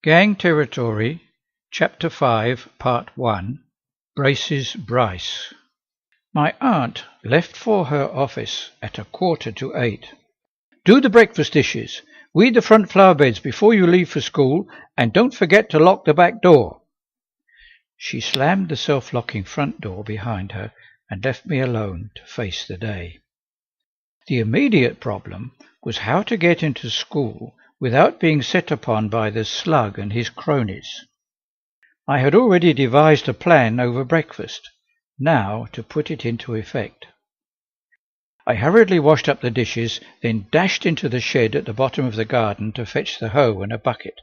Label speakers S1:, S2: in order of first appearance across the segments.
S1: Gang Territory, Chapter 5, Part 1, Brace's Bryce. My aunt left for her office at 7:45. "Do the breakfast dishes, weed the front flower beds before you leave for school, and don't forget to lock the back door." She slammed the self-locking front door behind her and left me alone to face the day. The immediate problem was how to get into school without being set upon by the slug and his cronies. I had already devised a plan over breakfast, now to put it into effect. I hurriedly washed up the dishes, then dashed into the shed at the bottom of the garden to fetch the hoe and a bucket.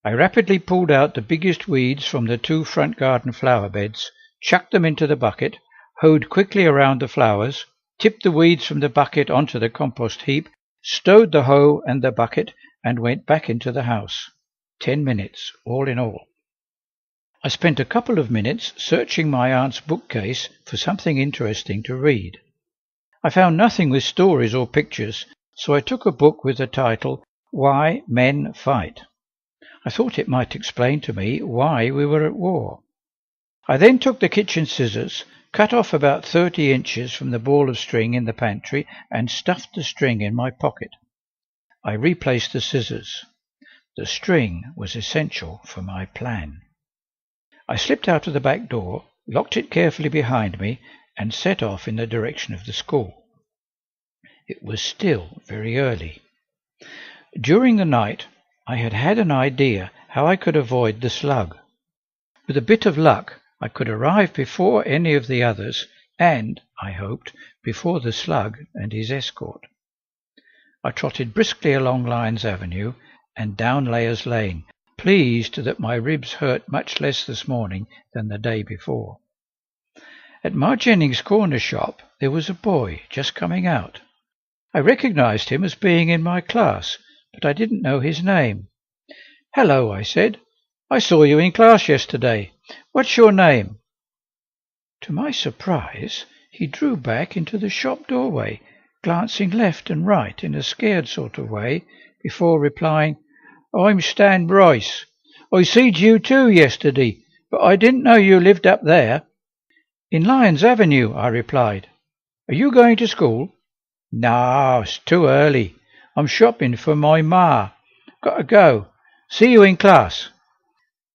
S1: I rapidly pulled out the biggest weeds from the 2 front garden flower beds, chucked them into the bucket, hoed quickly around the flowers, tipped the weeds from the bucket onto the compost heap, stowed the hoe and the bucket, and went back into the house. 10 minutes, all in all. I spent a couple of minutes searching my aunt's bookcase for something interesting to read. I found nothing with stories or pictures, so I took a book with the title, Why Men Fight. I thought it might explain to me why we were at war. I then took the kitchen scissors, cut off about 30 inches from the ball of string in the pantry, and stuffed the string in my pocket. I replaced the scissors. The string was essential for my plan. I slipped out of the back door, locked it carefully behind me, and set off in the direction of the school. It was still very early. During the night, I had had an idea how I could avoid the slug. With a bit of luck, I could arrive before any of the others, and, I hoped, before the slug and his escort. I trotted briskly along Lyons Avenue and down Layers Lane, pleased that my ribs hurt much less this morning than the day before. At Ma Jennings' corner shop there was a boy just coming out. I recognized him as being in my class, but I didn't know his name. "Hello," I said. "I saw you in class yesterday. What's your name?" To my surprise, he drew back into the shop doorway, glancing left and right in a scared sort of way, before replying, "I'm Stan Bryce. I seed you too yesterday, but I didn't know you lived up there." "In Lyons Avenue," I replied. "Are you going to school?" "No, it's too early. I'm shopping for my ma. Got to go. See you in class."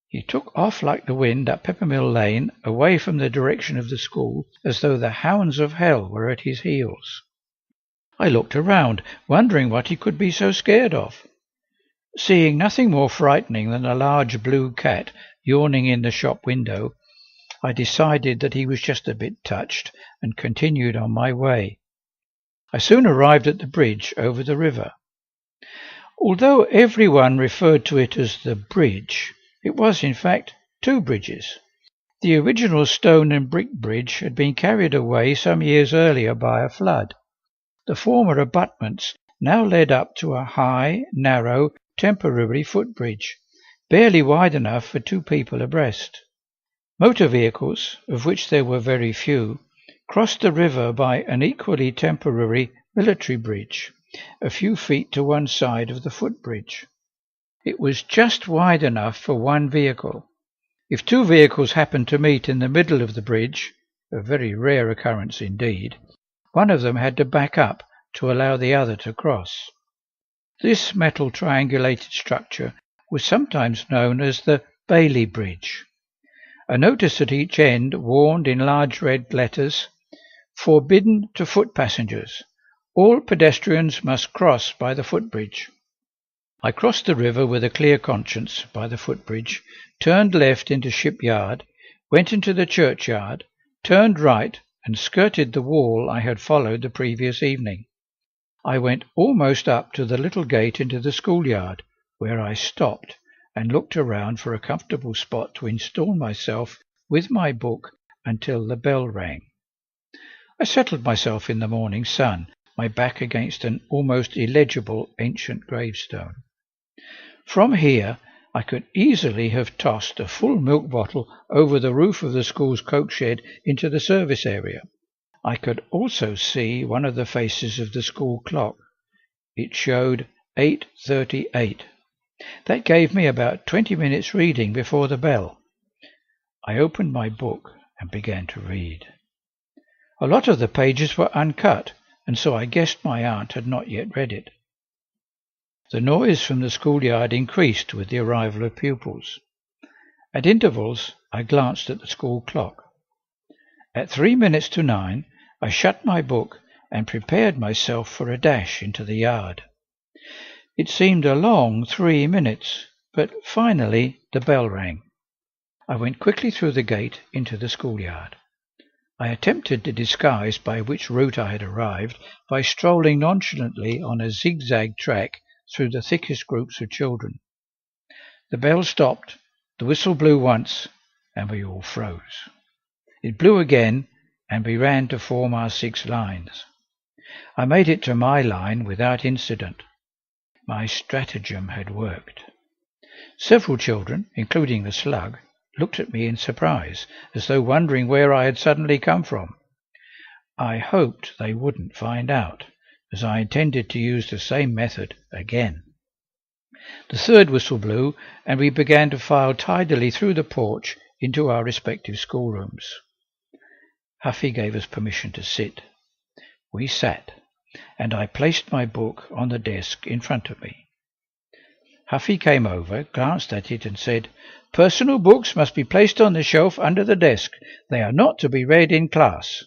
S1: He took off like the wind up Peppermill Lane, away from the direction of the school, as though the hounds of hell were at his heels. I looked around, wondering what he could be so scared of. Seeing nothing more frightening than a large blue cat yawning in the shop window, I decided that he was just a bit touched, and continued on my way. I soon arrived at the bridge over the river. Although everyone referred to it as the bridge, it was in fact 2 bridges. The original stone and brick bridge had been carried away some years earlier by a flood. The former abutments now led up to a high, narrow, temporary footbridge, barely wide enough for 2 people abreast. Motor vehicles, of which there were very few, crossed the river by an equally temporary military bridge, a few feet to one side of the footbridge. It was just wide enough for 1 vehicle. If 2 vehicles happened to meet in the middle of the bridge, a very rare occurrence indeed, one of them had to back up to allow the other to cross. This metal triangulated structure was sometimes known as the Bailey Bridge. A notice at each end warned in large red letters, "Forbidden to foot passengers. All pedestrians must cross by the footbridge." I crossed the river with a clear conscience by the footbridge, turned left into Shipyard, went into the churchyard, turned right, and skirted the wall I had followed the previous evening. I went almost up to the little gate into the schoolyard, where I stopped and looked around for a comfortable spot to install myself with my book until the bell rang. I settled myself in the morning sun, my back against an almost illegible ancient gravestone. From here I could easily have tossed a full milk bottle over the roof of the school's coke shed into the service area. I could also see one of the faces of the school clock. It showed 8:38. That gave me about 20 minutes reading before the bell. I opened my book and began to read. A lot of the pages were uncut, and so I guessed my aunt had not yet read it. The noise from the schoolyard increased with the arrival of pupils. At intervals, I glanced at the school clock. At 3 minutes to 9, I shut my book and prepared myself for a dash into the yard. It seemed a long 3 minutes, but finally the bell rang. I went quickly through the gate into the schoolyard. I attempted to disguise by which route I had arrived by strolling nonchalantly on a zigzag track through the thickest groups of children. The bell stopped, the whistle blew once, and we all froze. It blew again, and we ran to form our 6 lines. I made it to my line without incident. My stratagem had worked. Several children, including the slug, looked at me in surprise, as though wondering where I had suddenly come from. I hoped they wouldn't find out, as I intended to use the same method again. The third whistle blew, and we began to file tidily through the porch into our respective schoolrooms. Huffy gave us permission to sit. We sat, and I placed my book on the desk in front of me. Huffy came over, glanced at it, and said, "Personal books must be placed on the shelf under the desk. They are not to be read in class."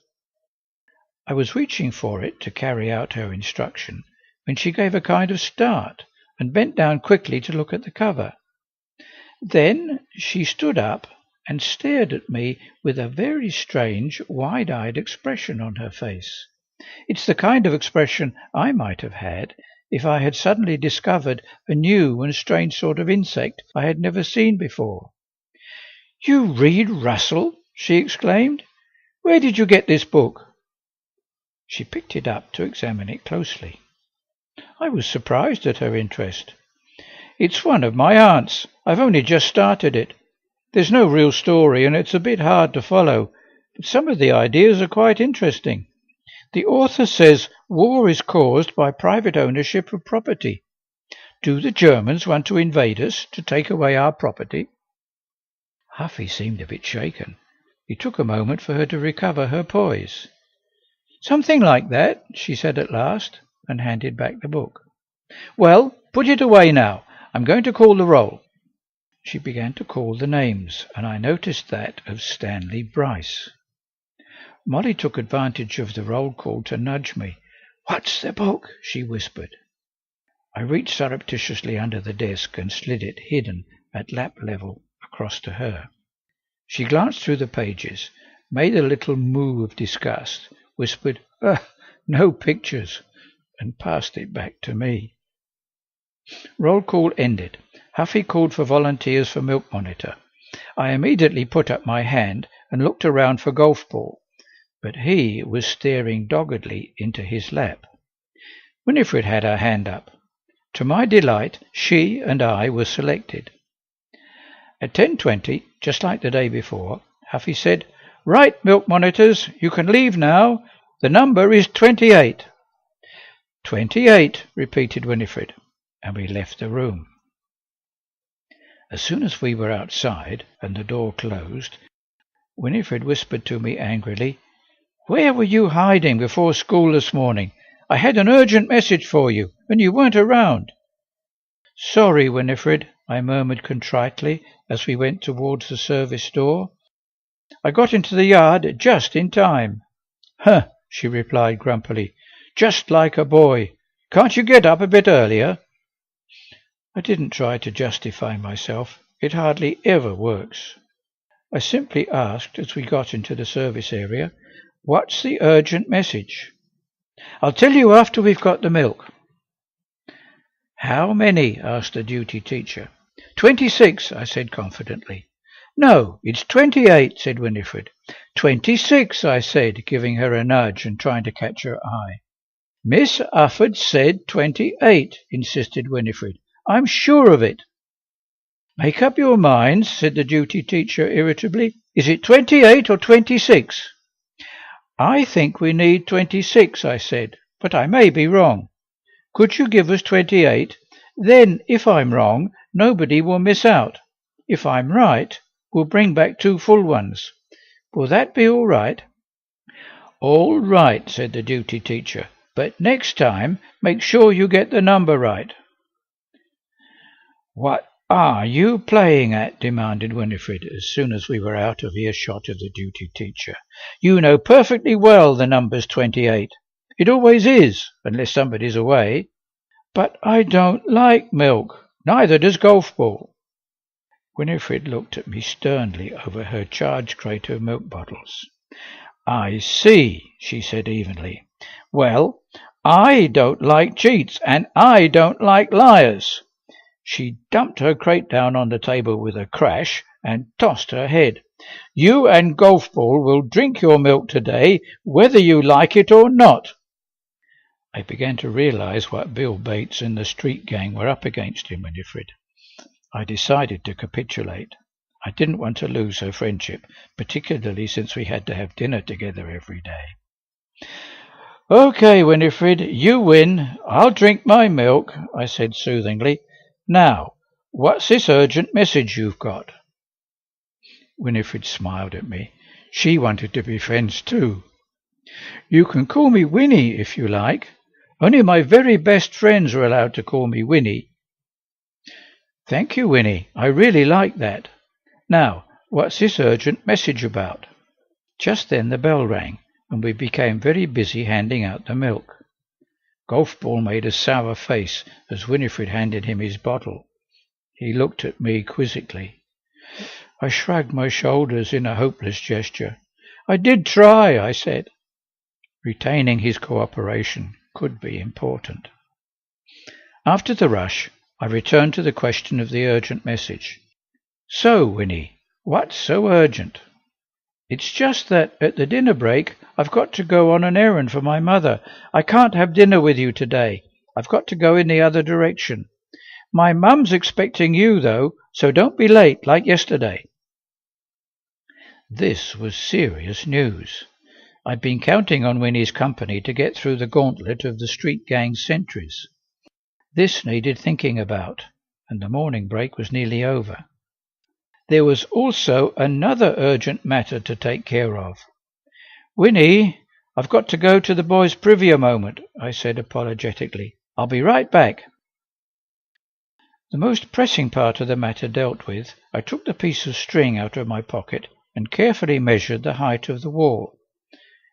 S1: I was reaching for it to carry out her instruction when she gave a kind of start and bent down quickly to look at the cover. Then she stood up and stared at me with a very strange, wide-eyed expression on her face. It's the kind of expression I might have had if I had suddenly discovered a new and strange sort of insect I had never seen before. "You read Russell?" she exclaimed. "Where did you get this book?" She picked it up to examine it closely. I was surprised at her interest. "It's one of my aunt's. I've only just started it. There's no real story, and it's a bit hard to follow, but some of the ideas are quite interesting. The author says war is caused by private ownership of property. Do the Germans want to invade us to take away our property?" Huffy seemed a bit shaken. It took a moment for her to recover her poise. "Something like that," she said at last, and handed back the book. "Well, put it away now. I'm going to call the roll." She began to call the names, and I noticed that of Stanley Bryce. Molly took advantage of the roll call to nudge me. "What's the book?" she whispered. I reached surreptitiously under the desk and slid it, hidden at lap level, across to her. She glanced through the pages, made a little moo of disgust, whispered, "No pictures," and passed it back to me. Roll call ended. Huffy called for volunteers for milk monitor. I immediately put up my hand and looked around for golf ball, but he was staring doggedly into his lap. Winifred had her hand up. To my delight, she and I were selected. At 10:20, just like the day before, Huffy said, "Right, milk monitors, you can leave now. The number is 28. 28, repeated Winifred, and we left the room. As soon as we were outside and the door closed, Winifred whispered to me angrily, "Where were you hiding before school this morning? I had an urgent message for you, and you weren't around." "Sorry, Winifred," I murmured contritely as we went towards the service door. "I got into the yard just in time." "Huh," she replied grumpily. "Just like a boy. Can't you get up a bit earlier?" I didn't try to justify myself. It hardly ever works. I simply asked as we got into the service area, "What's the urgent message?" "I'll tell you after we've got the milk." "How many?" asked the duty teacher. 26, I said confidently. "No, it's 28, said Winifred. 26, I said, giving her a nudge and trying to catch her eye. "Miss Ufford said 28, insisted Winifred. "I'm sure of it." "Make up your minds," said the duty teacher irritably. "Is it 28 or 26? "I think we need 26, I said, "but I may be wrong. Could you give us 28? Then, if I'm wrong, nobody will miss out. If I'm right, we'll bring back 2 full ones. Will that be all right?" "All right," said the duty teacher, "but next time make sure you get the number right." "What are you playing at?" demanded Winifred as soon as we were out of earshot of the duty teacher. "You know perfectly well the number's 28. It always is, unless somebody's away." "But I don't like milk. Neither does Golf Ball." Winifred looked at me sternly over her charged crate of milk bottles. "I see," she said evenly. "Well, I don't like cheats, and I don't like liars." She dumped her crate down on the table with a crash and tossed her head. "You and Golf Ball will drink your milk today, whether you like it or not." I began to realize what Bill Bates and the street gang were up against in Winifred. I decided to capitulate. I didn't want to lose her friendship, particularly since we had to have dinner together every day. "Okay, Winifred, you win. I'll drink my milk," I said soothingly. "Now, what's this urgent message you've got?" Winifred smiled at me. She wanted to be friends too. "You can call me Winnie if you like. Only my very best friends are allowed to call me Winnie." "Thank you, Winnie. I really like that. Now, what's this urgent message about?" Just then the bell rang, and we became very busy handing out the milk. Golf Ball made a sour face as Winifred handed him his bottle. He looked at me quizzically. I shrugged my shoulders in a hopeless gesture. "I did try," I said. Retaining his cooperation could be important. After the rush, I returned to the question of the urgent message. "So, Winnie, what's so urgent?" "It's just that at the dinner break I've got to go on an errand for my mother. I can't have dinner with you today. I've got to go in the other direction. My mum's expecting you, though, so don't be late like yesterday." This was serious news. I'd been counting on Winnie's company to get through the gauntlet of the street gang's sentries. This needed thinking about, and the morning break was nearly over. There was also another urgent matter to take care of. "Winnie, I've got to go to the boys' privy a moment," I said apologetically. "I'll be right back." The most pressing part of the matter dealt with, I took the piece of string out of my pocket and carefully measured the height of the wall.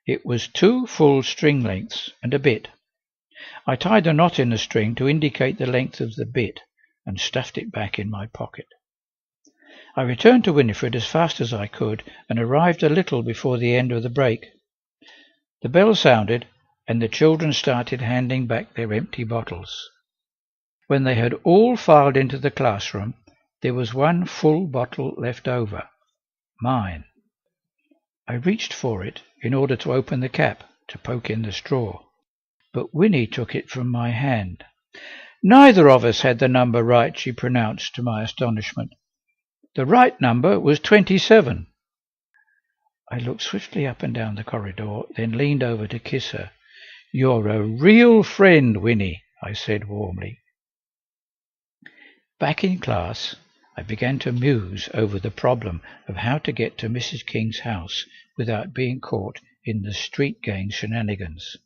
S1: It was 2 full string lengths and a bit. I tied a knot in the string to indicate the length of the bit and stuffed it back in my pocket. I returned to Winifred as fast as I could and arrived a little before the end of the break. The bell sounded and the children started handing back their empty bottles. When they had all filed into the classroom, there was 1 full bottle left over. Mine. I reached for it in order to open the cap, to poke in the straw. But Winnie took it from my hand. "Neither of us had the number right," she pronounced, to my astonishment. "The right number was 27. I looked swiftly up and down the corridor, then leaned over to kiss her. "You're a real friend, Winnie," I said warmly. Back in class, I began to muse over the problem of how to get to Mrs. King's house without being caught in the street gang shenanigans.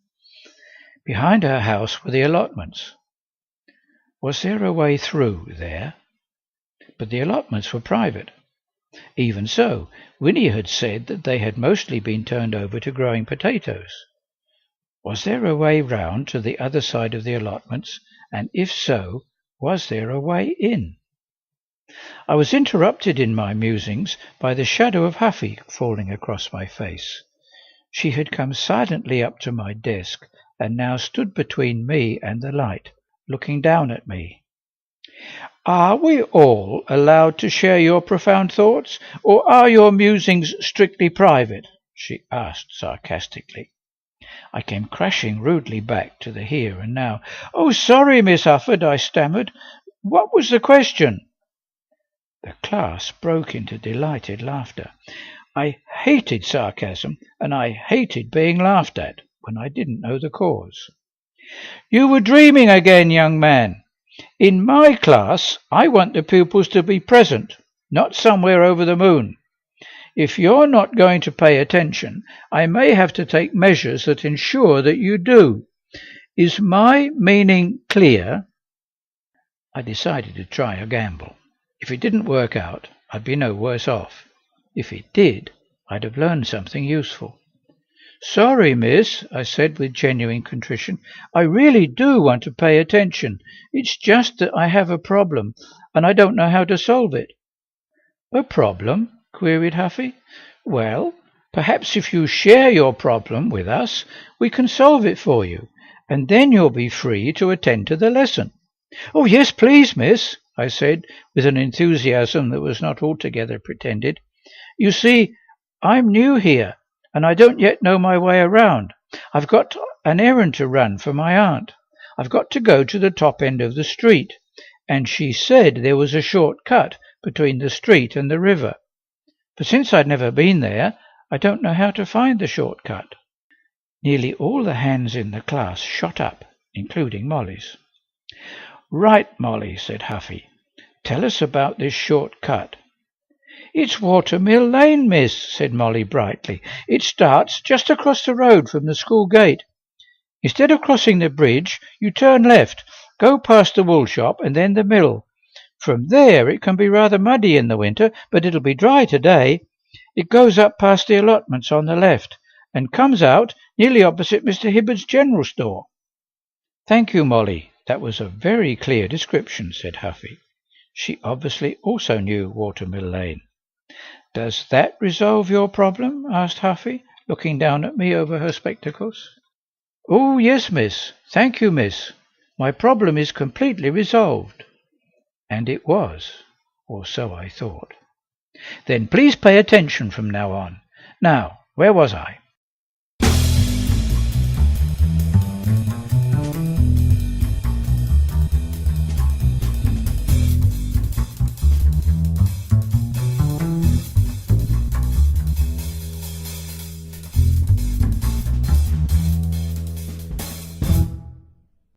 S1: Behind her house were the allotments. Was there a way through there? But the allotments were private. Even so, Winnie had said that they had mostly been turned over to growing potatoes. Was there a way round to the other side of the allotments, and if so, was there a way in? I was interrupted in my musings by the shadow of Huffy falling across my face. She had come silently up to my desk and now stood between me and the light, looking down at me. "Are we all allowed to share your profound thoughts, or are your musings strictly private?" she asked sarcastically. I came crashing rudely back to the here and now. "Oh, sorry, Miss Ufford," I stammered. "What was the question?" The class broke into delighted laughter. I hated sarcasm, and I hated being laughed at when I didn't know the cause. "You were dreaming again, young man. In my class, I want the pupils to be present, not somewhere over the moon. If you're not going to pay attention, I may have to take measures that ensure that you do. Is my meaning clear?" I decided to try a gamble. If it didn't work out, I'd be no worse off. If it did, I'd have learned something useful. "Sorry, miss," I said with genuine contrition. "I really do want to pay attention. It's just that I have a problem, and I don't know how to solve it." "A problem?" queried Huffy. "Well, perhaps if you share your problem with us, we can solve it for you, and then you'll be free to attend to the lesson." "Oh, yes, please, miss," I said, with an enthusiasm that was not altogether pretended. "You see, I'm new here, and I don't yet know my way around. I've got an errand to run for my aunt. I've got to go to the top end of the street, and she said there was a short cut between the street and the river. But since I'd never been there, I don't know how to find the short cut." Nearly all the hands in the class shot up, including Molly's. "Right, Molly," said Huffy. "Tell us about this short cut." "It's Watermill Lane, miss," said Molly brightly. "It starts just across the road from the school gate. Instead of crossing the bridge, you turn left, go past the wool shop and then the mill. From there it can be rather muddy in the winter, but it'll be dry today. It goes up past the allotments on the left, and comes out nearly opposite Mr. Hibbard's general store." "Thank you, Molly. That was a very clear description," said Huffy. She obviously also knew Watermill Lane. "Does that resolve your problem?" asked Huffy, looking down at me over her spectacles. "Oh, yes, miss. Thank you, miss. My problem is completely resolved." And it was, or so I thought. "Then please pay attention from now on. Now, where was I?